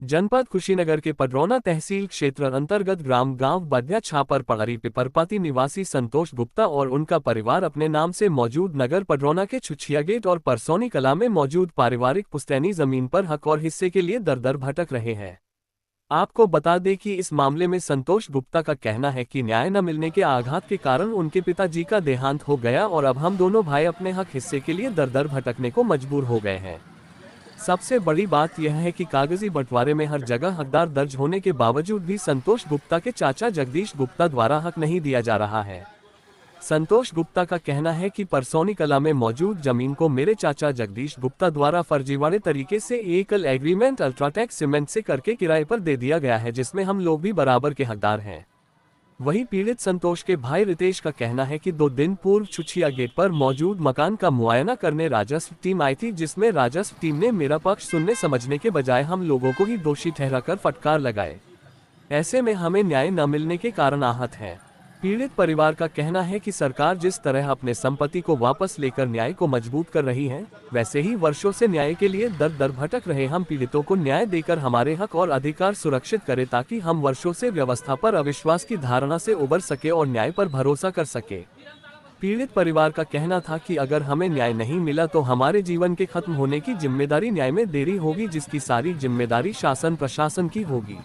जनपद कुशीनगर के पडरौना तहसील क्षेत्र अंतर्गत ग्राम गांव बधिया छापर पड़री पिपरपाती निवासी संतोष गुप्ता और उनका परिवार अपने नाम से मौजूद नगर पडरौना के छुछिया गेट और परसौनी कला में मौजूद पारिवारिक पुश्तैनी जमीन पर हक और हिस्से के लिए दर दर भटक रहे हैं। आपको बता दें कि इस मामले में संतोष गुप्ता का कहना है कि न्याय न मिलने के आघात के कारण उनके पिताजी का देहांत हो गया और अब हम दोनों भाई अपने हक हिस्से के लिए दर दर भटकने को मजबूर हो गए हैं। सबसे बड़ी बात यह है कि कागजी बंटवारे में हर जगह हकदार दर्ज होने के बावजूद भी संतोष गुप्ता के चाचा जगदीश गुप्ता द्वारा हक नहीं दिया जा रहा है। संतोष गुप्ता का कहना है कि परसौनी कला में मौजूद जमीन को मेरे चाचा जगदीश गुप्ता द्वारा फर्जीवाड़े तरीके से एकल एग्रीमेंट अल्ट्राटेक सीमेंट से करके किराए पर दे दिया गया है, जिसमें हम लोग भी बराबर के हकदार हैं। वहीं पीड़ित संतोष के भाई रितेश का कहना है कि 2 दिन पूर्व छुछिया गेट पर मौजूद मकान का मुआयना करने राजस्व टीम आई थी, जिसमें राजस्व टीम ने मेरा पक्ष सुनने समझने के बजाय हम लोगों को ही दोषी ठहराकर फटकार लगाए। ऐसे में हमें न्याय न मिलने के कारण आहत हैं। पीड़ित परिवार का कहना है कि सरकार जिस तरह अपने संपत्ति को वापस लेकर न्याय को मजबूत कर रही है, वैसे ही वर्षों से न्याय के लिए दर दर भटक रहे हम पीड़ितों को न्याय देकर हमारे हक और अधिकार सुरक्षित करें, ताकि हम वर्षों से व्यवस्था पर अविश्वास की धारणा से उबर सके और न्याय पर भरोसा कर सके। पीड़ित परिवार का कहना था कि अगर हमें न्याय नहीं मिला तो हमारे जीवन के खत्म होने की जिम्मेदारी न्याय में देरी होगी, जिसकी सारी जिम्मेदारी शासन प्रशासन की होगी।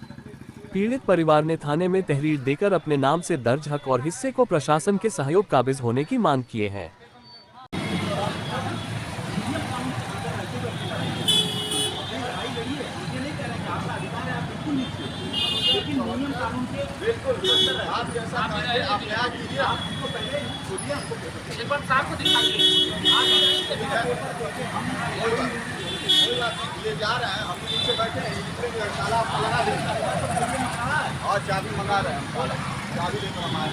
पीड़ित परिवार ने थाने में तहरीर देकर अपने नाम से दर्ज हक और हिस्से को प्रशासन के सहयोग काबिज होने की मांग किए हैं। आप जैसा आप न्याय कीजिए, आपको पहले एक बार साहब को दिखाइए। ये जा रहे हैं, हम नीचे बैठे हैं, ताला लगा दें और चाबी मंगा रहे हैं। चाबी लेकर हमारे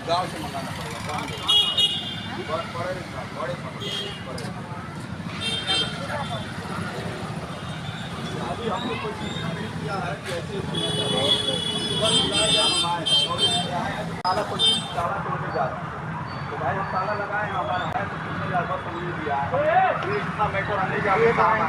गाँव से मंगाना पड़ेगा। अभी हमने कोई सूचना नहीं किया है कि ऐसे ताला तोड़ने जा रहे हैं, तो भाई हम ताला लगाए हमारा है तो कितने हजार बस समझ दिया है। इतना मैटर आने जा रहा है,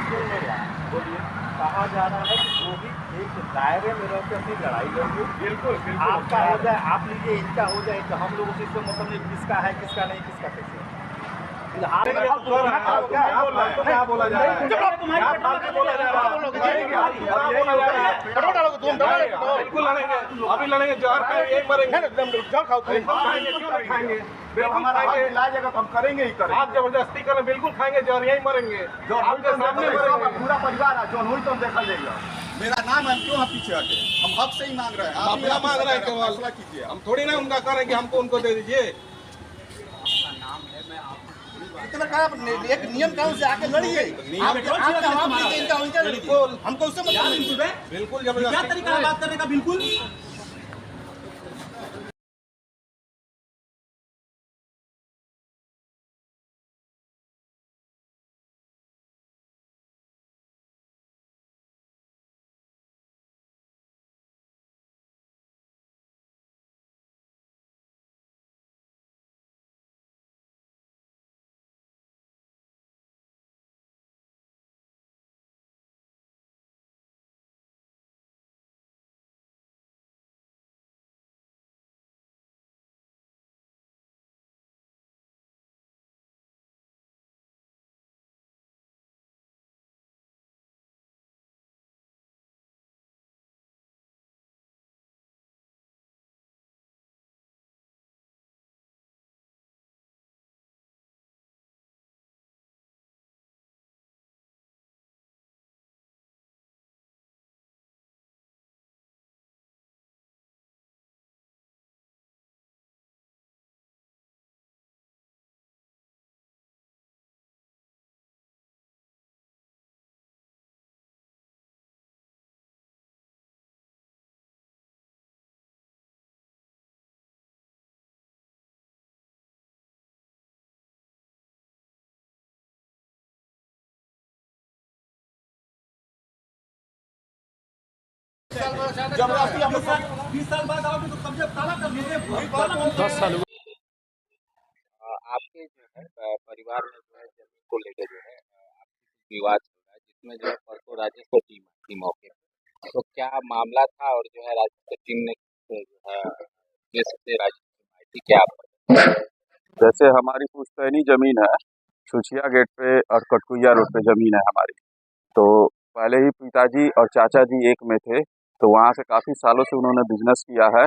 बोलिए कहा जा रहा है कि वो भी एक दायरे में रहकर अपनी लड़ाई लड़िए। बिल्कुल आपका हो जाए, आप लीजिए, इनका हो जाए, तो हम लोगों से इसका मतलब नहीं किसका है किसका नहीं, किसका कैसे क्या बोला जा रहा है, बिल्कुल लड़ेंगे, अभी लड़ेंगे, जहर एक मरेंगे, जहर खाएंगे, बिल्कुल लाएगा तो हम करेंगे ही करेंगे। आप जबरदस्ती करें, बिल्कुल खाएंगे जहर, यही मरेंगे, जो आपके सामने पूरा परिवार है, जो हुई तो हम देखा जाएगा। मेरा नाम है, क्यों हम पीछे हटे, हम हक से ही मांग रहे हैं, आप क्या मांग रहे हैं, फैसला कीजिए। हम थोड़ी ना उनका करेंगे, हमको उनको दे दीजिए। इतना एक नियम कानून से आके लड़िए, हमको उससे बिल्कुल क्या तरीका बात करने का, बिल्कुल जबरदस्ती हम लोग 20 साल बाद आओगे तो कब्जे ताला कर दीजिए। 10 साल आपके जो है परिवार में जो है जमीन को लेकर जो है आपसी विवाद चल रहा है, में जो है परसों राजस्व टीम आई थी मौके पे, तो क्या मामला था और जो है राजस्व टीम ने जो है कैसे राजस्व टीम आई थी, क्या आप जैसे हमारी पुश्तैनी जमीन है, छुछिया गेट पे और कटकुइया रोड पे जमीन है हमारी। तो पहले ही पिताजी और चाचा जी एक में थे, तो वहाँ से काफ़ी सालों से उन्होंने बिजनेस किया है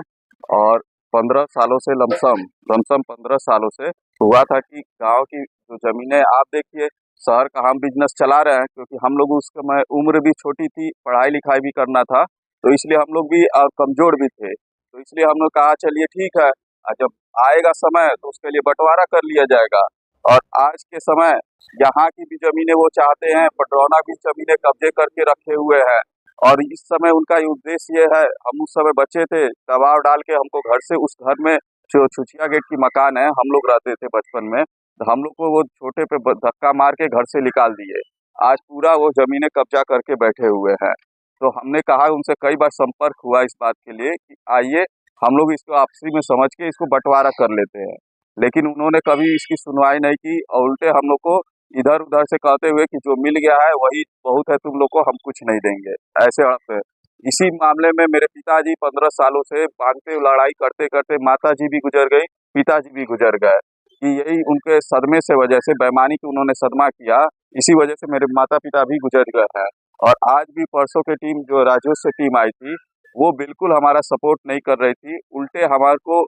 और 15 सालों से लमसम 15 सालों से हुआ था कि गांव की जो ज़मीनें आप देखिए, शहर का हम बिजनेस चला रहे हैं क्योंकि हम लोग उस समय उम्र भी छोटी थी, पढ़ाई लिखाई भी करना था, तो इसलिए हम लोग भी कमज़ोर भी थे। तो इसलिए हम लोग कहा चलिए ठीक है, जब आएगा समय तो उसके लिए बंटवारा कर लिया जाएगा। और आज के समय यहाँ की भी ज़मीनें वो चाहते हैं, पडरौना की ज़मीनें कब्जे करके रखे हुए हैं। और इस समय उनका ये उद्देश्य ये है, हम उस समय बच्चे थे, दबाव डाल के हमको घर से उस घर में जो छुछिया गेट की मकान है, हम लोग रहते थे बचपन में, तो हम लोग को वो छोटे पे धक्का मार के घर से निकाल दिए। आज पूरा वो ज़मीनें कब्जा करके बैठे हुए हैं। तो हमने कहा, उनसे कई बार संपर्क हुआ इस बात के लिए कि आइए हम लोग इसको आपसी में समझ के इसको बंटवारा कर लेते हैं, लेकिन उन्होंने कभी इसकी सुनवाई नहीं की और उल्टे हम लोग को इधर उधर से कहते हुए कि जो मिल गया है वही बहुत है, तुम लोग को हम कुछ नहीं देंगे, ऐसे आप। इसी मामले में मेरे पिताजी 15 सालों से भागते लड़ाई करते करते माता जी भी गुजर गई, पिताजी भी गुजर गए, कि यही उनके सदमे से वजह से, बेईमानी की उन्होंने सदमा किया, इसी वजह से मेरे माता पिता भी गुजर गए हैं। और आज भी परसों की टीम जो राजस्व टीम आई थी, वो बिल्कुल हमारा सपोर्ट नहीं कर रही थी, उल्टे हमारे को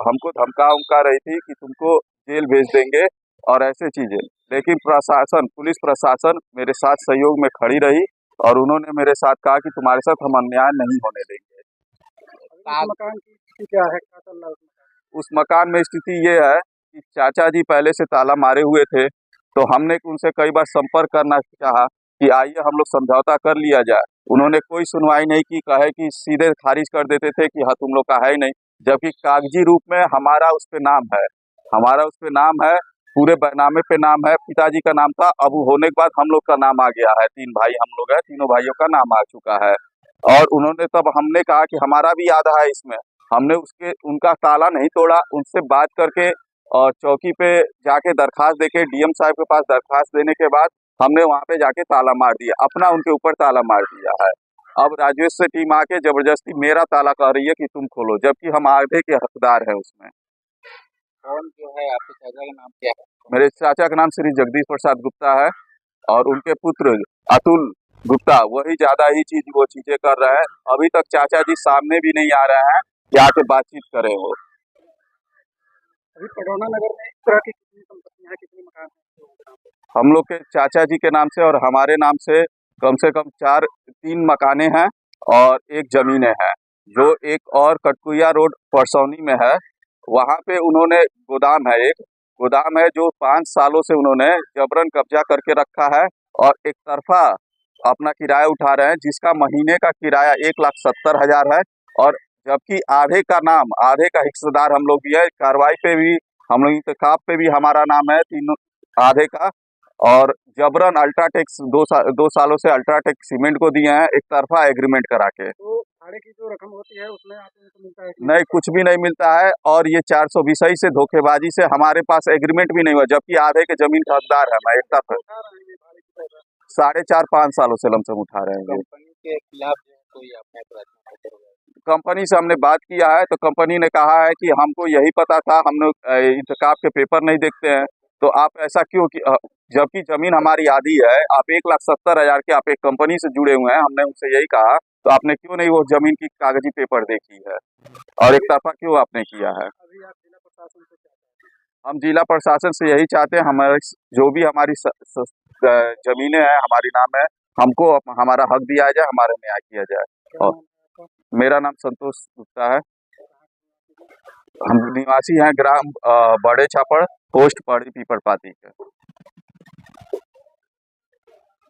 हमको धमका उमका रही थी कि तुमको जेल भेज देंगे और ऐसे चीज़ें। लेकिन प्रशासन, पुलिस प्रशासन मेरे साथ सहयोग में खड़ी रही और उन्होंने मेरे साथ कहा कि तुम्हारे साथ हम अन्याय नहीं होने देंगे। आप मकान की स्थिति क्या है, क्या चल रहा है उस मकान में स्थिति ये है कि चाचा जी पहले से ताला मारे हुए थे, तो हमने उनसे कई बार संपर्क करना चाहा कि आइए हम लोग समझौता कर लिया जाए। उन्होंने कोई सुनवाई नहीं की, कहे कि सीधे खारिज कर देते थे कि हाँ तुम लोग का है ही नहीं, जबकि कागजी रूप में हमारा उस पे नाम है, हमारा उस पे नाम है, पूरे बैनामे पे नाम है। पिताजी का नाम था, अब होने के बाद हम लोग का नाम आ गया है, 3 भाई हम लोग हैं, तीनों भाइयों का नाम आ चुका है। और उन्होंने तब हमने कहा कि हमारा भी आधा है इसमें, हमने उनका ताला नहीं तोड़ा, उनसे बात करके और चौकी पे जाके दरखास्त देके डीएम साहब के पास दरखास्त देने के बाद हमने वहाँ पे जाके ताला मार दिया, अपना उनके ऊपर ताला मार दिया है। अब राजस्व टीम आके जबरदस्ती मेरा ताला कह रही है कि तुम खोलो, जबकि हम आधे के हकदार हैं उसमें। कौन जो है आपके चाचा का नाम क्या है? मेरे चाचा का नाम श्री जगदीश प्रसाद गुप्ता है और उनके पुत्र अतुल गुप्ता वही ज्यादा ही वो चीजें कर रहे हैं। अभी तक चाचा जी सामने भी नहीं आ रहे हैं कि आके बातचीत करें वो। अभी पडरौना नगर में इस तरह की कितनी संपत्तियां हैं, कितने मकान हैं? हम लोग के चाचा जी के नाम से और हमारे नाम से कम 3 मकाने हैं और 1 जमीनें हैं, जो एक और कटकुइया रोड परसौनी में है, वहाँ पे उन्होंने गोदाम है, एक गोदाम है जो 5 सालों से उन्होंने जबरन कब्जा करके रखा है और एक तरफा अपना किराया उठा रहे हैं, जिसका महीने का किराया 1,70,000 है। और जबकि आधे का हिस्सेदार हम लोग भी है, कार्रवाई पे भी हम लोग, इंतखाब पे भी हमारा नाम है, तीनों आधे का। और जबरन अल्ट्राटेक 2 सालों से अल्ट्राटेक सीमेंट को दिए हैं, एक तरफा एग्रीमेंट करा के। तो भाड़े की जो रकम होती है उसमें आपको मिलता है? नहीं, कुछ भी नहीं मिलता है। और ये 420 से धोखेबाजी से हमारे पास एग्रीमेंट भी नहीं हुआ, जबकि आधे के जमीन का हकदार है मैं, एक तरफ 4.5-5 सालों से लमसम उठा रहे हैं। कंपनी के खिलाफ जो है कोई आपने अपराध? कंपनी से हमने बात किया है, तो कंपनी ने कहा है कि हमको यही पता था, हम लोग इंतखाब के पेपर नहीं देखते हैं, तो आप ऐसा क्यों जबकि जमीन हमारी आधी है, आप 1,70,000 के आप एक कंपनी से जुड़े हुए हैं। हमने उनसे यही कहा, तो आपने क्यों नहीं वो जमीन की कागजी पेपर देखी है और एक तरफा क्यों आपने किया है? अभी आप जिला प्रशासन से क्या चाहते हैं? हम जिला प्रशासन से यही चाहते हैं, हमारे जो भी हमारी जमीनें हैं हमारी नाम है, हमको हमारा हक दिया जाए, हमारा न्याय किया जाए। क्या और नाम है आपका? मेरा नाम संतोष गुप्ता है, हम निवासी हैं ग्राम बड़े छापड़, पोस्ट पड़ी पीपरपाती के।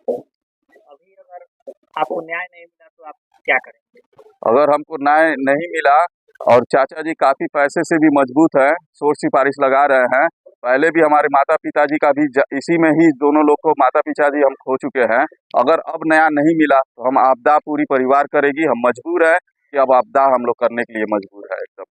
अभी अगर आपको न्याय नहीं मिला तो आप क्या करेंगे? अगर हमको न्याय नहीं मिला और चाचा जी काफ़ी पैसे से भी मजबूत हैं, सोच सिफारिश लगा रहे हैं, पहले भी हमारे माता पिताजी का भी इसी में ही दोनों लोग को माता पिताजी हम खो चुके हैं। अगर अब न्याय नहीं मिला तो हम आपदा पूरी परिवार करेगी, हम मजबूर हैं कि अब आपदा हम लोग करने के लिए मजबूर है एकदम।